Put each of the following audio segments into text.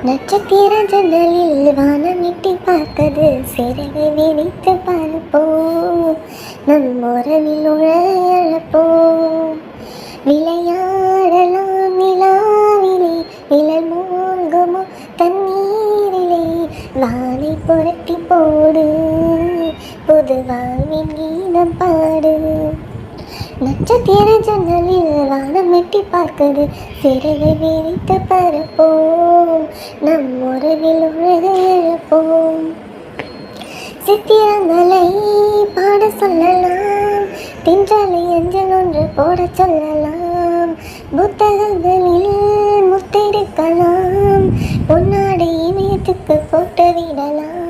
நட்சத்திர ஜன்னலில் வானம் எட்டி பார்க்கது, சிறகை விரித்து பார்ப்போம், நம் உறவில் உழையழப்போம். விளையாடலாம் நிலாவிலே, நிழல் மூழ்குமோ தண்ணீரிலே, வானை புரட்டி போடு, புது வாழ்வின் கீதம் பாடு. நட்சத்திர ஜன்னலில் வானம் எட்டி பார்க்குது, சிறகை விரித்து பரப்போம், நம் உறவில் உலகை எழுப்போம். சித்திரங்களை பாட சொல்லலாம், தின்றலை அஞ்சல் ஒன்று போட சொல்லலாம், புத்தகங்களில் முத்தெடுக்கலாம், பொன்னாடை இமயத்துக்கு போட்டு விடலாம்.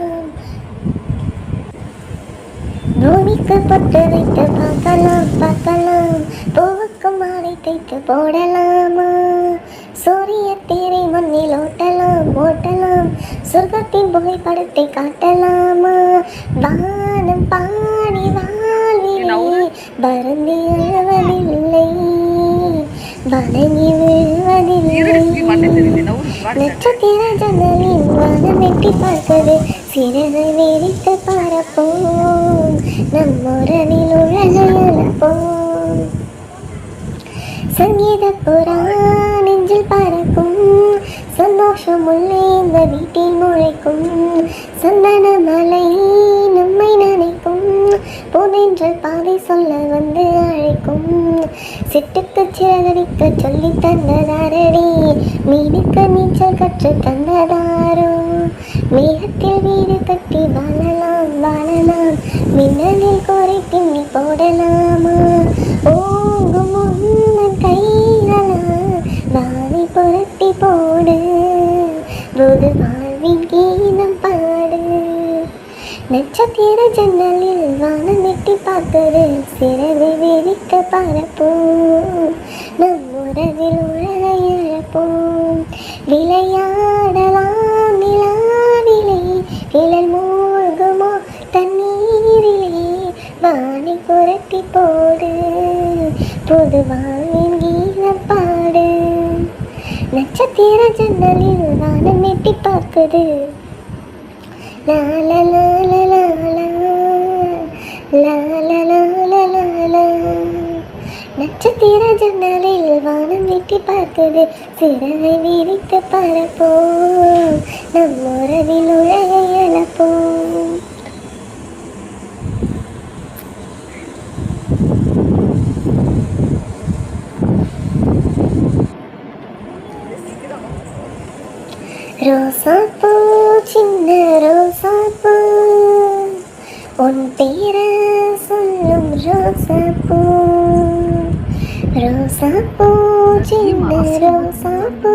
பூமிக்கு பொட்டு வைத்து பார்க்கலாம் பார்க்கலாம், பூவுக்கு மாலை தைத்து போடலாமா, சூரிய தேரை மண்ணில் ஓட்டலாம் ஓட்டலாம், சொர்க்கத்தின் புகைப்படத்தை காட்டலாமா. வானம் பாடி வாழ்விலே பரந்தி அழுவதில்லை, வணங்கி விழுவதில்லை. நட்சத்திர ஜன்னலில் வானம் எட்டி பார்க்குது, சிறகை விரித்து பரப்போம், நம் உறவில் உலகை எழுப்போம். சங்கீத புறா நெஞ்சில் பறக்கும், சந்தோஷம் உள்ளே இந்த வீட்டில் முளைக்கும், சந்தன மலை நம்மை நினைக்கும், போதென்ற பாதை சொல்ல வந்து அழைக்கும். சிட்டுக்கு சிறகடிக்க சொல்லி தந்ததாரடி, மீனுக்கு நீச்சல் கற்று தந்ததாரோ, மேகத்தில் வீடு கட்டி வாழலாம் வாழலாம், மின்னலில் கோரை பின்னி போடலாமா. ஓங்கும் உந்தன் கைகளா, வானை புரட்டி போடு, புது வாழ்வின் கீதம் பாடு. நட்சத்திர ஜன்னலில் வானம் எட்டி பார்க்குது, சிறகை விரித்து பரப்போம், நம் உறவில் உலகை எழுப்போம். விளையாடலாம் நிலாவிலே, நிழல் மூழ்குமோ தண்ணீரிலே, வானை புரட்டி போடு, புது வாழ்வின் கீதம் பாடு. நட்சத்திர ஜன்னலில் வானம் எட்டி பார்க்குது, லா லா லா லா லா லா லா லா லா லா லா. நட்சத்திர ஜன்னலில் வானம் எட்டி பார்க்குது, சிறகை விரித்து பரப்போம், நம் உறவில் உலகை எழுப்போம். ரோசாப்பூ சின்ன ரோசாப்பூ, உன் பேர சொல்லும் ரோசாப்பூ, ரோசாப்பூ சின்ன ரோசாப்பூ,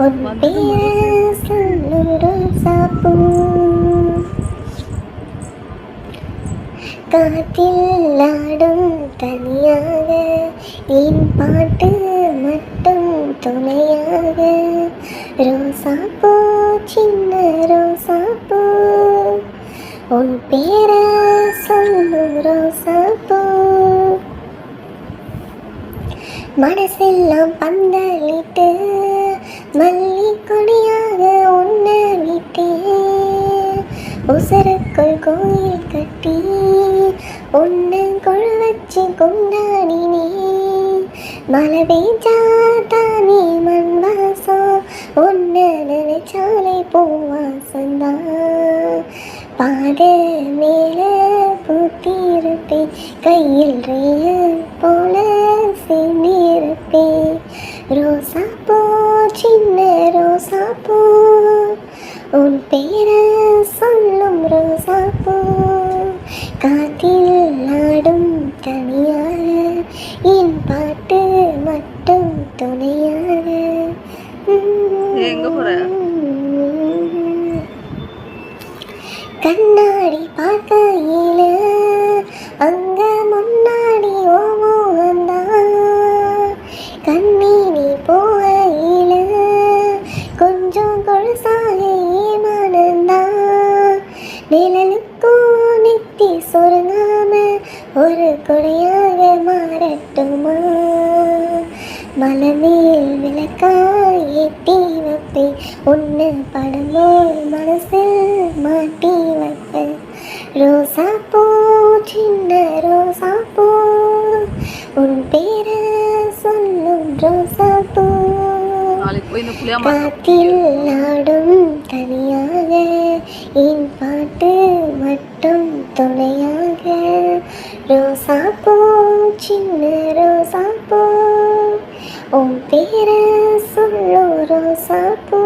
உன் பேர சொல்லும் ரோசாப்பூ. காற்றில் ஆடும் தனியாக, என் பாட்டு மட்டும் துணையாக, ரோசாப்பூ சின்ன ரோசாப்பூ, உன் பேர சொல்லும் ரோசாப்பூ. மனசெல்லாம் பந்தலிட்டு மல்லி கொடியாக உன்னை விட்டே, உசருக்குள் கோயில் கட்டி உன்னை கொழு வச்சு கொண்டாடினே. மழை பெய்ஞ்சாதானே மண் வாசம், உன்னை நினைச்சாலே பூவாசந்தான். பாத மேல பூத்திருப்பேன், கையில் ரேல் போல சேர்ந்திருப்பேன். ரோசாப்பூ சின்ன ரோசாப்பூ, உன் பேர சொல்லும் ரோசாப்பூ. காற்றில் ஆடும் தனியாக, என் பாட்டு மட்டும் துணையாக. கண்ணாடி பார்க்கையில அங்க முன்னாடி ஓமோ வந்தா, கண்ணீனி போகையில கொஞ்சம் கொழுசாக ஏமானந்தா. நிழலுக்கும் நெத்தி சொருங்காம ஒரு கொடையாக மாறட்டுமா, மலமேல் விளக்காய் ஏற்றி வைப்பேன், உன்னை படமோல் மனசில் மாட்டி வைப்பேன். ரோசா பூ சின்ன ரோசா பூ, உன் பேரை சொல்லும் ரோசா பூ, காத்தில் ஆடும் தனியாக என் பாட்டு மட்டும் துணையாக. ரோசா பூ சின்ன ரோசா பூ, உன் பேரை சொல்லும் ரோசா பூ,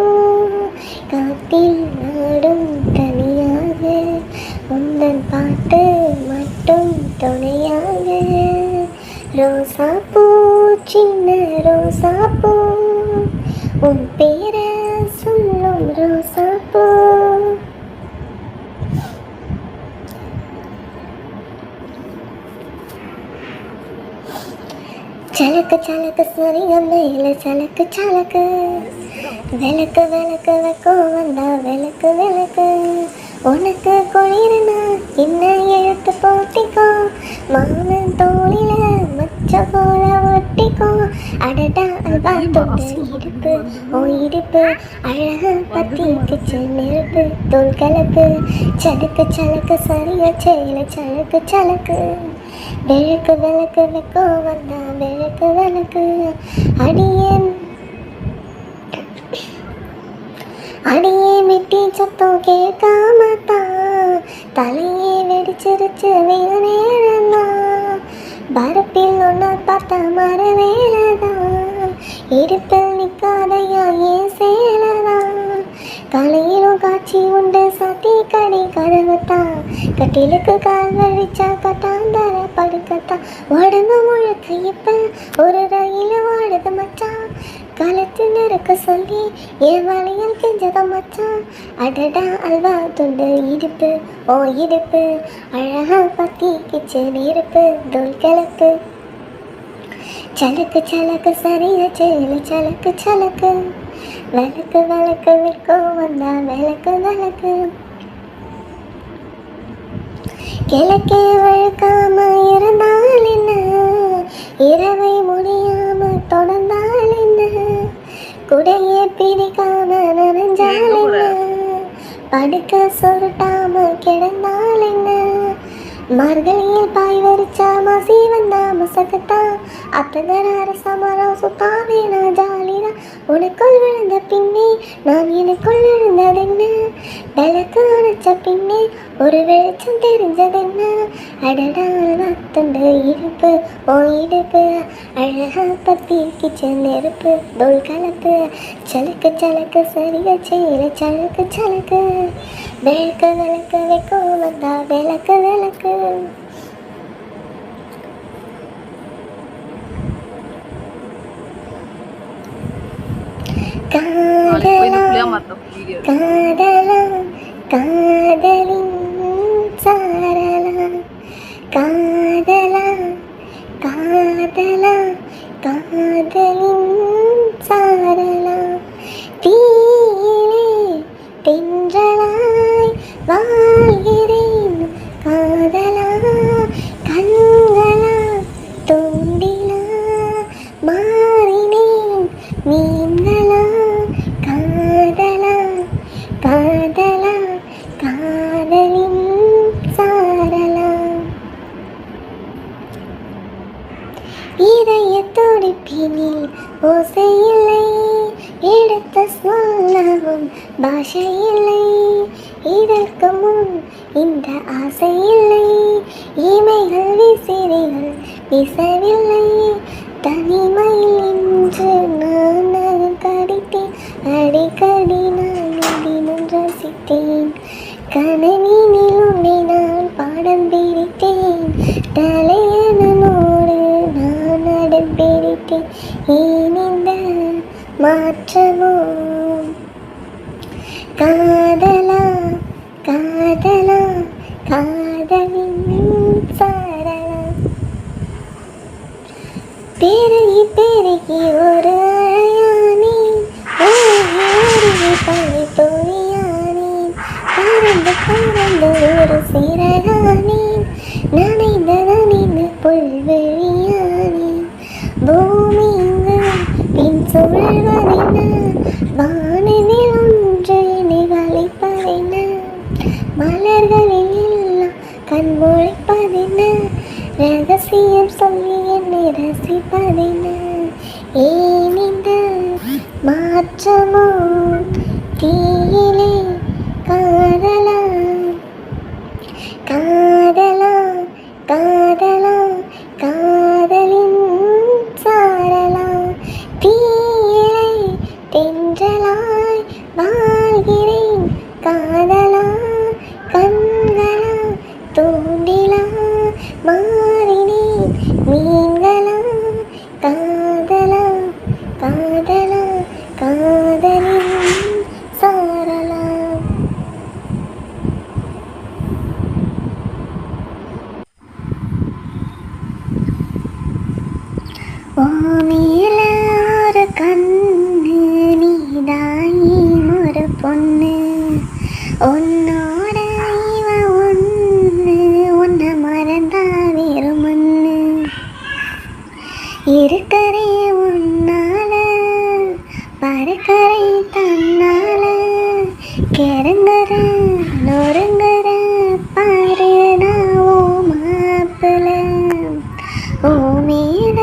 காத்தில் ஆடும் தனியாக உந்தன் பாட்டு மட்டும் துணையாக. ரோசா பூ சின்ன ரோசா பூ, உன் பேரை சொல்லும் ரோசா பூ. சலக்கு சலக்கு சரிக மேல சலக்கு சலக்கு, விளக்கு விளக்கு வைக்கும் வந்தா விளக்கு விளக்கு, உனக்கு குளிர்னா என்ன எழுத்து போட்டிக்கோ, மாமன் தோளில மச்ச போல ஒட்டிக்கோ. அடடா அல்வா தொட்டு இடுப்பு ஓ இடுப்பு, அழகா பத்திக்குச்சு நெருப்பு தோல் கலப்பு. சலக்கு சலக்கு சரியா செயல சலக்கு சலக்கு, விளக்கு விளக்கு வைக்கோ வந்தா விளக்கு விளக்கு. அடியே மிட்டி சத்தம் கேட்காமத்தான் தலையே வெடிச்சிருச்சு வேற நேரம்தான். பரப்பில் ஒன்ன பார்த்தா மர வேலைதான், இடுப்பில் நிற்காதையா ஏன் சேலதான். காலையிலும் காட்சி உண்டு சாத்தி கடை கதவுத்தான், கட்டிலுக்கு கால் வழிச்சா கட்டாந்தர படுக்கத்தான். உடம்பு முழுக்க இப்ப ஒரு ரயில் வாடுது மச்சான், காலத்து நெருக்க சொல்லி என் வளையல் கெஞ்சத மச்சான். அடடா அல்வா துண்டு இடுப்பு ஓ இடுப்பு, அழகா பத்திக்குச்சு நெருப்பு தோல் கலப்பு. சலக்கு சலக்கு சரியா செயல சலக்கு சலக்கு, விளக்கு விளக்கு விற்கும் வந்தா விளக்கு விளக்கு. கிழக்கே வழுக்காம இருந்தால் என்ன, இரவை முடியாம தொடர்ந்தால் என்ன, குடையே பிடிக்காம நனைஞ்சால் என்ன, படுக்க சுருட்டாம கிடந்தால் என்ன, மார்கழியில் பாய் வரிச்சா மசி வந்தா மசக்கத்தா, அத்தகர அரசமரம் சுத்தாவே நான் ஜாலிதா. உனக்குள் விழுந்த பின்னே நான் எனக்குள் இருந்ததென்ன, விளக்கு அணைச்ச பின்னே ஒரு வெளிச்சம் தெரிஞ்சதென்ன. அடடா துண்டு இடுப்பு ஓ இடுப்பு, அழகா பத்திக்குச்சு நெருப்பு தோல் கலப்பு. சலக்கு சலக்கு சரியா செயல சலக்கு சலக்கு, விளக்கு விளக்கு வைக்கோ வந்தா விளக்கு விளக்கு. காதலா காதலா காதலின் சாரலா, காதலா காதலா காதலின் சாரலா. தீயிலே தென்றலாய் வாழ்கிறேன் காதலா, கண்களா தூண்டிலா மாறினேன் மீன்களா. காதலா காதலா காதலின் சாரலா. இதய துடிப்பினில் ஓசையில்லை, எடுத்து சொல்லவும் பாஷையில்லை, இதற்கு முன் இந்த ஆசையில்லை, இமைகள் விசிறிகள் வீசவில்லை. தனிமையில் இன்று நான் கடித்தேன், அடிக்கடி நான் தினம் ரசித்தேன், கனவினில் உன்னை நான் பாடம் பிடித்தேன், தலையனோடு நான் அடம் பிடித்தேன். ஏன் இந்த மாற்றமோ காதலா காதலா காதலின் சாரலா. பெருகி பெருகி ஒரு அழையானே, ஓடி பள்ளி தோழியானே, பறந்து பறந்து ஒரு சிறகானே, நனைந்து நனைந்து புல்வெளியானே. பூமி ஏன் சொல்வதென்ன வானவில் ஒன்று நிகழிப்பதென்ன மலர்களில் எல்லாம் கண்மொழிப்பதென்ன ரகசியம் சொல்லி என்னை ரசிப்பதென்ன ஏன் இந்த மாற்றமோ தீயிலே காதலா காதலா காதலா காதலின் சாரலா தீயிலே தென்றலாய் வாழ்கிறேன் காதலா கண்களா தூண்டிலா மாறினேன் மீன்களா காதலா காதலா காதலின் சாரலா. ஓ மேல ஒரு கண்ணு நீதாயி ஒரு பொண்ணு உன்னோட இவ ஒன்று உன்னை மறந்தா வேறு மண்ணு இருக்கிறே உன்னால பறக்கரை தன்னால கிறங்குற நொறுங்குற பாரு நான் ஓ மாப்பிள ஓ மேல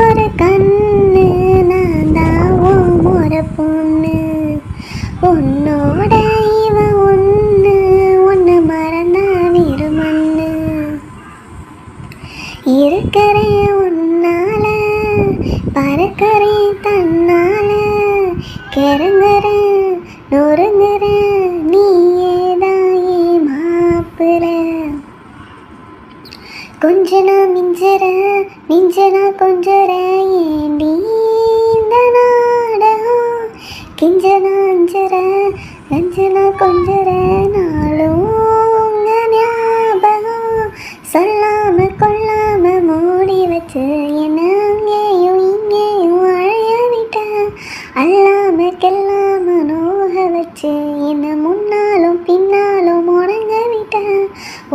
ஒரு கண்ணு நான் தான் ஓ ஒரு பொண்ணு உன்னோட இவ ஒன்று ஒன்று மறந்தா வேறு மண்ணு இருக்கிறே உன்னால பறக்கரை தன்னால கிறங்குற நொறுங்குற நீயேதாயே மாப்பிள கொஞ்சனா மிஞ்சற மிஞ்சனா கொஞ்சற ஏண்டி இந்த நாடகம் கிஞ்சனா அஞ்சற அஞ்சனா கொஞ்சற நாளும் உங்க ஞாபகம் சொல்லாம கொள்ளாம மூடி வச்சு என்ன அங்கேயும் இங்கேயும் அழைய விட்ட அல்லாம கெல்லாம நோக வச்சு என்ன முன்னாலும் பின்னாலும் முடங்க விட்ட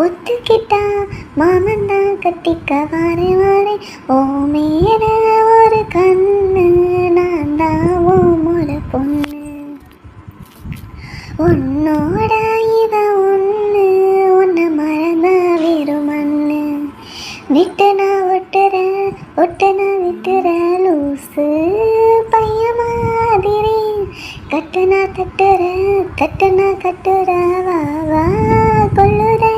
ஒத்துக்கிட்டா மாமன்தான் கட்டிக்க வாரே வாரே ஓ மேல ஒரு கண்ணு நான் தான் ஓ ஒரு பொண்ணு உன்னோட இவ ஒன்று உன்னை மறந்தா வேறு மண்ணு விட்டு நான் ஒட்டுறேன் ஒட்டு நான் விட்டுறேன் லூசு பைய மாதிரி கட்டுனா தட்டுற தட்டுனா கட்டுற வா வா கொள்ளுதே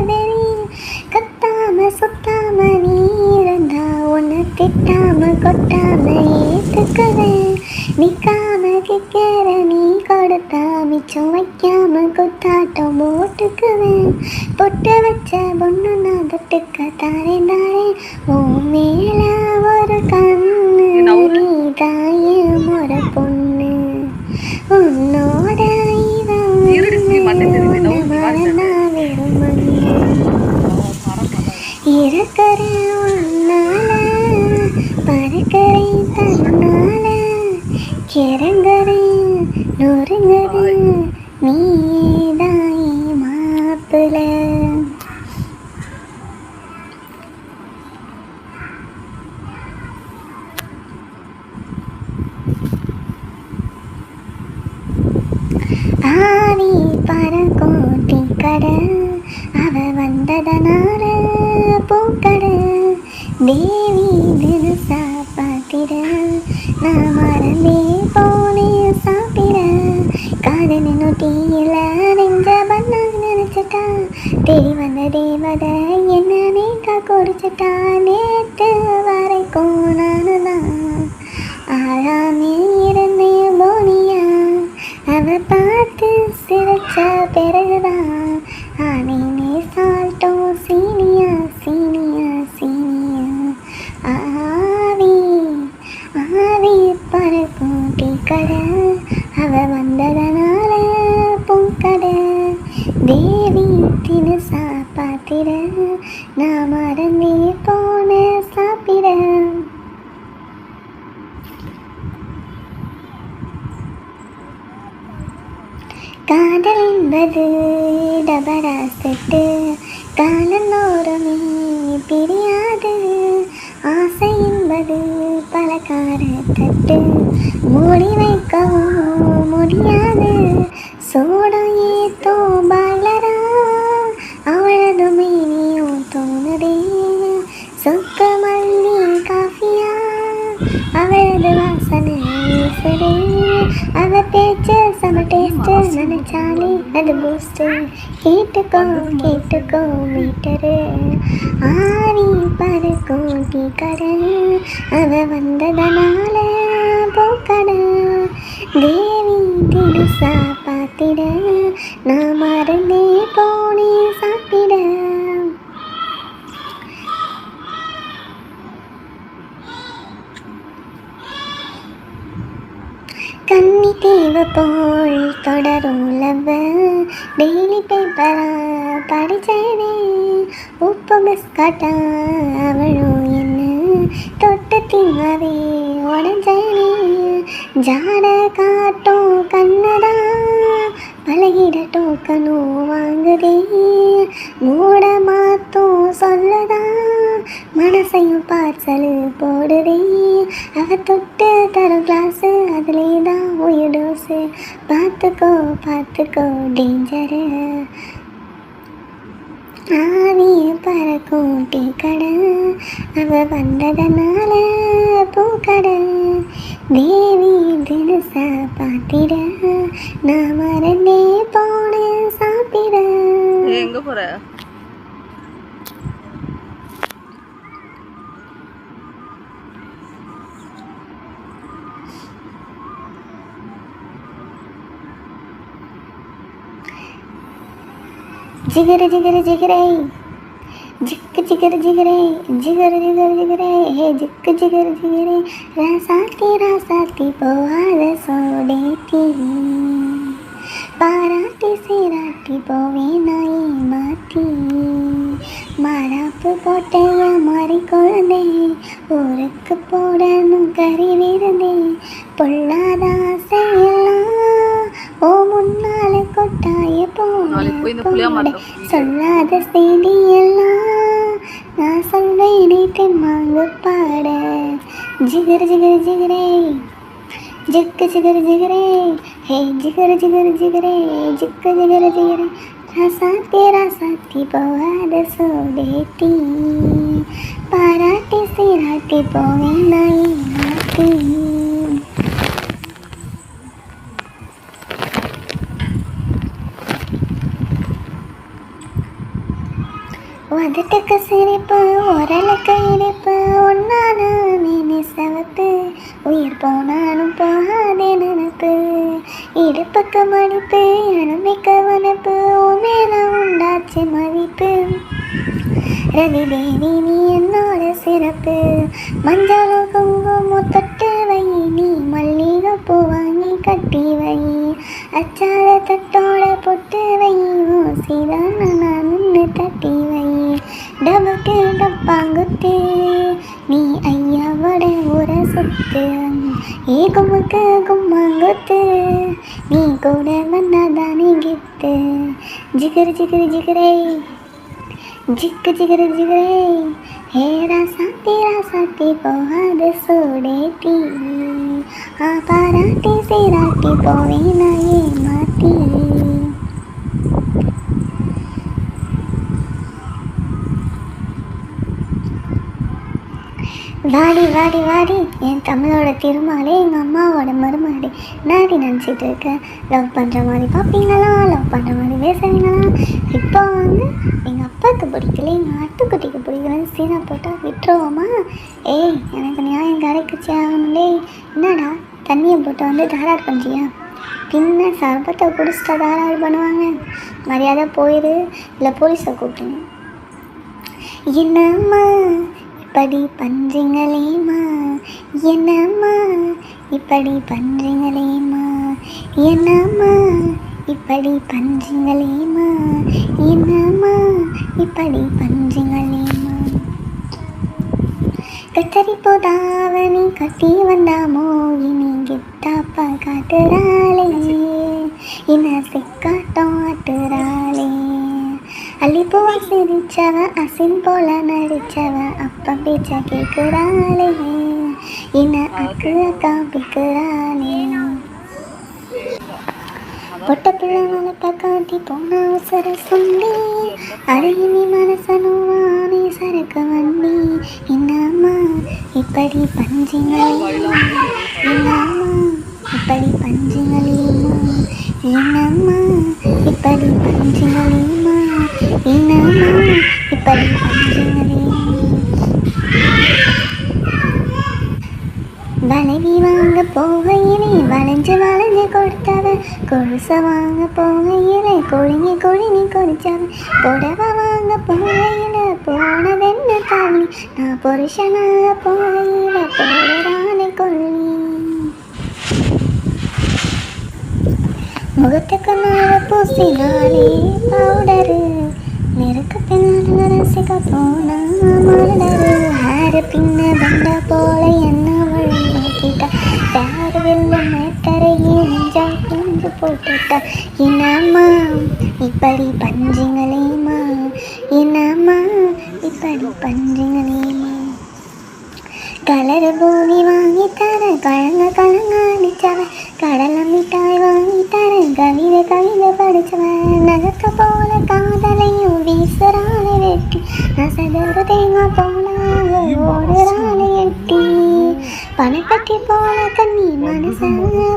வெறி கத்தாம சுத்தாம நீ இருந்தா உன்னை திட்டாம கொட்டாம ஏத்துக்குவேன் நிக்காம கிக்கிற நீ கொடுத்தா மிச்சம் வைக்காம குத்தாட்டம் போட்டுக்குவேன் பொட்டு வச்ச பொண்ணு நான் தொட்டுக்க தாரே தாரே ஓ மேல ஒரு கண்ணு நீ தாயே ஒரு பொண்ணு உன்னோட இவ ஒன்று மறந்தா வேறு மண்ணு இருக்கிற உன்னால பறக்கரை தன்னால கிறங்குற நொறுங்குற நீதாயே மாப்பிள ஆவி பறக்கோட்டி கடை அவ வந்ததனால பூக்கடை தேவி தினசா பாத்திர நான் மறந்தே போனேன் சாப்பிட காதல் நொட்டியில நெஞ்ச பண்ண நினைச்சிட்டா தேடி வந்த தேவதை என்ன நீக்கா குடிச்சிட்டா நேற்று வரைக்கும் நானுதான் ஆளாமே இருந்தேன் போனியா அவ பார்த்து சிரிச்ச பிறகுதான் ஆனே சால்ட்டும் சீனியா சீனியா சீனியா ஆவி ஆவி பறக்கும் டீ கடை அவ வந்ததனால பூக்கடை தேவி தினசா பாத்திர நான் மறந்தே போன சாப்பிட காதல் என்பது டபரா செட்டு காலந்தோறுமே பிரியாது ஆசை என்பது பலகார தட்டு மூடி வைக்கவும் முடியாது சோடம் ஏத்தோ பாலரா அவளது மேனியும் தோணுதே சொக்க மல்லி காஃபியா அவளது வாசனை வீசுதே அவ பேச்சு செம டேஸ்ட்டு நினைச்சாலே அது பூஸ்ட்டு கேட்டுக்கோ கேட்டுக்கோ மீட்டரு ஆவி பறக்கும் டீ கடை அவ வந்ததனால போக்கடை தேவி தினுசா பார்த்திட நான் மறந்தே போனேன் சாப்பிட கன்னி தீவு போல் தொடரும் லவ் டெய்லி பேப்பரா படிச்சேனே உப்பு பிஸ்கட்டா அவளும் என்ன தொட்டு தின்னவே உடஞ்சேனே ஜாட காட்டும் கண்ணடா பழகிட டோக்கனும் வாங்குதே மூட மாத்தும் சொல்லுதா மனசையும் பார்சல் போடுதே அவ தொட்டு தரும் கிளாஸு அதுலே தான் உயிர் டோஸு பார்த்துக்கோ பார்த்துக்கோ டேஞ்சரு ஆவிய பறக்கும் டீ கடை அவ வந்ததனால பூக்கடை தேவி தினசா பார்த்திட நான் மறந்தே போனேன் சாப்பிட. எங்க போற? जिगरे जिगरे जिगरे जिक जिगर जिगरे जिगर जिगर जिगरे हे जिक जिगर जिगरे रासाती पोहाद सोडेती पाराटी सेराटी पोवे नाई माती माराப்பு போட்டைய மாறி கொழுந்தே ஊருக்கு போடணும் கறி விருந்தே பொல்லாத ஆசையெல்லாம் ஓ முன்னால கொட்டாய போட சொல்லாத செய்தியெல்லாம் நான் சொல்வேனே தெம்மாங்கு பாட ஜிகர் ஜிகர் ஜிகரே ஜிக்கு ஜிகர் ஜிகரே ஹே ஜிகர் ஜிகர் ஜிகரே ஜிக்கு ஜிகர் ஜிகரே ராசாத்தி போகாத சோடேட்டி பாராட்டி சீராட்டி போவேன் நாய் மாட்டி. உதட்டுக்கு சிரிப்பு உரலுக்கு இனிப்பு ஒன்னான நீ சவப்பு உயிர் போனாலும் போகாதே நினப்பு இடுப்புக்கு மடிப்பு அனுமிக்க வனப்பு மேல உண்டாச்சு மதிப்பு ரவி தேவி நீ என்னோட சிறப்பு மஞ்சள் குங்குமம் தொட்டு வை நீ மல்லிகை பூ வாங்கி கட்டி வை அச்சாத தட்டோட பொட்டு வை சீதான நான் நின்று தட்டி வை டபுக்கு டப்பாங்குத்து நீ ஐயாவோட ஊர சொத்து ஏ குமுக்கு கும்மாங்குத்து நீ கூட வந்தாதானே கிஃப்ட்டு ஜிகர் ஜிகர் ஜிகரே ஜிக்கு ஜிகர் ஜிகரே ஹே ராசாத்தி போகாத சோடேட்டி பாராட்டி சீராட்டி போவே நாயே மாட்டி. வாடி வாடி வாடி என் தமிழோட திருமாலே எங்கள் அம்மாவோட மருமாடி நாடி நினச்சிட்டு இருக்கேன். லவ் பண்ணுற மாதிரி பார்ப்பீங்களா, லவ் பண்ணுற மாதிரி பேசுவீங்களா? இப்போ வந்து எங்கள் அப்பாவுக்கு பிடிக்கல எங்கள் ஆட்டுக்குட்டிக்கு பிடிக்கலன்னு சீனா போட்டால் விட்டுருவோமா? ஏய் எனக்கு நியாயம் கிடைக்குச்சு ஆகணும்லே. என்னடா தண்ணியை போட்டு வந்து தாராள் பண்ணுறியா? பின்ன சர்பத்தை குடிச்சிட்டா தாராள் பண்ணுவாங்க. மரியாதை போயிடு, இல்லை போலீஸை கூப்பிட்டுங்க. என்னம்மா இப்படி பண்றீங்களேம்மா, என்னம்மா இப்படி பண்றீங்களேம்மா, என்னம்மா இப்படி பண்றீங்களேம்மா, என்னம்மா இப்படி பண்றீங்களேம்மா. கத்தரி போதாவணி கட்டி வந்தாமோ இனி கிட்டாப்பா காட்டுறாளே, என்ன சிக்காட்டம் ஆட்டுறாளே. அள்ளிப்பூவா சிரிச்சவ அசின் போல நடிச்சவ அப்ப பேச்ச கேட்குறாளே. என்ன அக்கு காப்பிக்கிறாளே பொட்ட பிள்ளை மனத்தை காட்டி போன அவசர சொல்லி அழகினி மனசனுவானே சரக்கு வண்டி என்னம்மா இப்படி பஞ்சிங்களேம்மா என்னம்மா இப்படி பஞ்சிங்களேம்மா என்னம்மா இப்படி பஞ்சிங்களேம்மா என்னம்மா இப்படி பஞ்சிங்களேம்மா வளைவி வாங்க போகையிலே வளைஞ்சு வளைஞ்சு கொடுத்தவ கொலுச வாங்க போகையிலே கொழுங்கி கொழுங்கி கொடிச்சவ புடவை வாங்க போகையில போனதென்ன தாலி நான் புருஷனாக போகையில போடுறானே கொள்ளி முகத்துக்கு மேல பூசினாலே பவுடரு நெருக்கு பின்னால ரசிக்க போனா மலரு ஹேரு பின்ன வந்த போல என்ன வழியாக்கிட்டா யாரு வெள்ள மேட்டரையே நெஞ்சா குஞ்சு போட்டுட்டா என்னம்மா இப்படி பஞ்சிங்களேம்மா என்னம்மா இப்படி பஞ்சிங்களேம்மா கலரு பூமி வாங்கி தர கலங்க கலங்காடிச்சவன் கடலை மிட்டாய் வாங்கி தர கவிதை கவிதை படிச்சவன் நகக்க போல காதலையும் வீசுறாளை வெட்டி நசதொரு தேங்காய் போனாங்க ஓடுறாளை எட்டி பணப்பட்டி போல கண்ணி மனச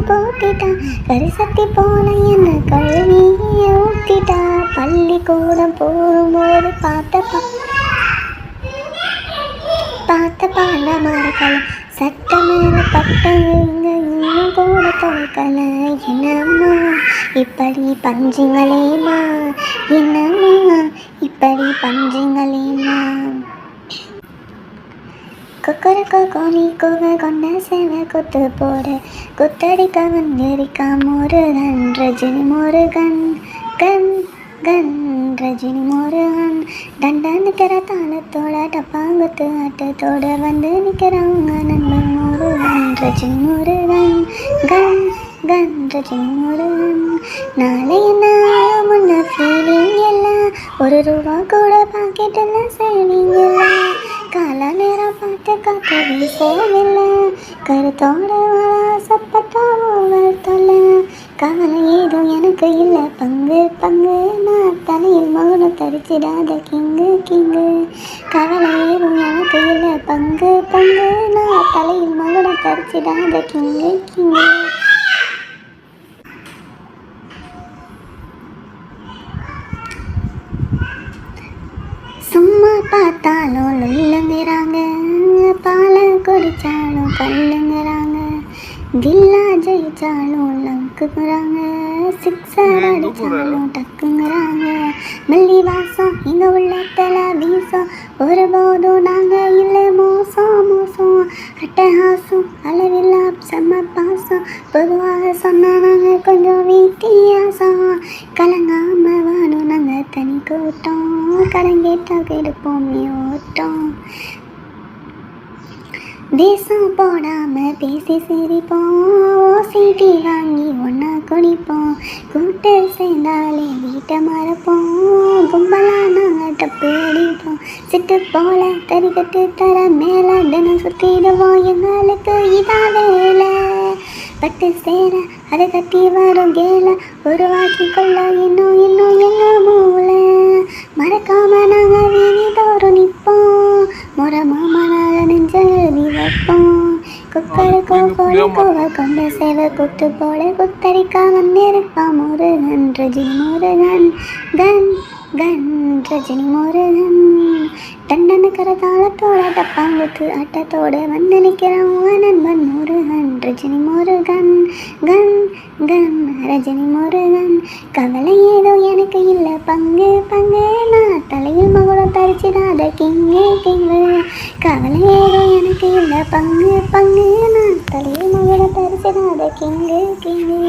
போட்டிட்டான் கரிசத்தி போல என்ன கழுவி ஊத்திட்டா பள்ளிக்கூடம் போகும்போது பார்த்த பால மறக்கல சட்ட மேல பட்டங்க இன்னும் கூட துவைக்கல என்னம்மா இப்படி பஞ்சிங்களேம்மா என்னம்மா இப்படி பஞ்சிங்களேம்மா கொக்கரக்கோ கோழி கோவை கொண்ட சேவை கொத்து போட குத்தடிக்க வந்திருக்கா முருகன் ரஜினி முருகன் கண் கண் ரஜினி முருகன் தண்டா நிற்கிற தாளத்தோட டப்பாங்குத்து ஆட்டத்தோட வந்து நிற்கிறவங்க நண்பன் முருகன் ரஜினி முருகன் கண் கண் ரஜினி முருகன் நாளைய நாள் முன்ன ஃபீலிங் எல்லாம் ₹1 கூட பாக்கெட்டில் சேவிங் எல்லாம் கால நேரம் பார்த்து காக்க வீசவில்லை கருத்தோட ஆசைப்பட்டா ஓவர் தொல்லை கவலை ஏதும் எனக்கு இல்லை பங்கு பங்கு நான் தலையில் மகனை தரிச்சிடாத கிங்கு கிங்கு கவலை ஏதும் எனக்கு இல்லை பங்கு பங்கு நான் தலையில் மகனை தரிச்சிடாத கிங்கு கிங்கு சும்மா பார்த்தாலும் இல்லைங்கிறாங்க பாலை குடித்தாலும் கல்லுங்கிறாங்க தில்லா ஜெயிச்சாலும் லங்குங்கிறாங்க சிக்ஸர் அடித்தாலும் டக்குங்கிறாங்க மல்லி வாசம் எங்கள் உள்ளத்தில் வீசம் ஒருபோதும் நாங்கள் இல்லை மோசம் மோசம் அட்டகாசம் அளவில்லா செம்ம பாசம் பொதுவாக சொன்னால் நாங்கள் கொஞ்சம் வித்தியாசம் கலங்காமல் வாடும் நாங்கள் தனி கூட்டம் கடங்கேட்டா கெடுப்போம் ஓட்டம் தேசம் போடாமல் பேசி சிரிப்போம் ஓசிடி வாங்கி ஒன்றா குடிப்போம் கூட்டு சேர்ந்தாலே வீட்டை மறப்போம் கும்பலாக நாங்கள் டப்பு அடிப்போம் சிட்டு போல தறிக்கட்டு தர மேலே தினம் சுற்றிடுவோம் எங்களுக்கு இதான் வேலை பட்டு சேர அதை கட்டி வரும் கேல உருவாக்கி கொள்ள இன்னும் இன்னும் எங்கள் மூளை மறக்காம நாங்கள் வீதிதோறும் நிற்போம் முறமாமனாக நெஞ்ச எழுதி வைப்போம் குக்கருக்கோ கோழி கோவை கொண்ட சேவை குத்து போல குத்தரிக்கா வந்திருப்பான் முருகன் ரஜினி முருகன் கன் கன் ரஜினி முருகன் தண்டனுக்கிற தாளத்தோட டப்பாங்குத்து ஆட்டத்தோடு வந்து நிற்கிறவங்க நண்பன் முருகன் ரஜினி முருகன் கன் கன் ரஜினி முருகன் கவலை ஏதோ எனக்கு இல்லை பங்கு பங்கு நான் தலையில் மகுடம் தரிச்சிடாத கிங்கு கிங்கு கவலை ஏதோ எனக்கு இல்லை பங்கு பங்கு நான் தலையில் மகுடம் தரிச்சிடாத கிங்கு கிங்கு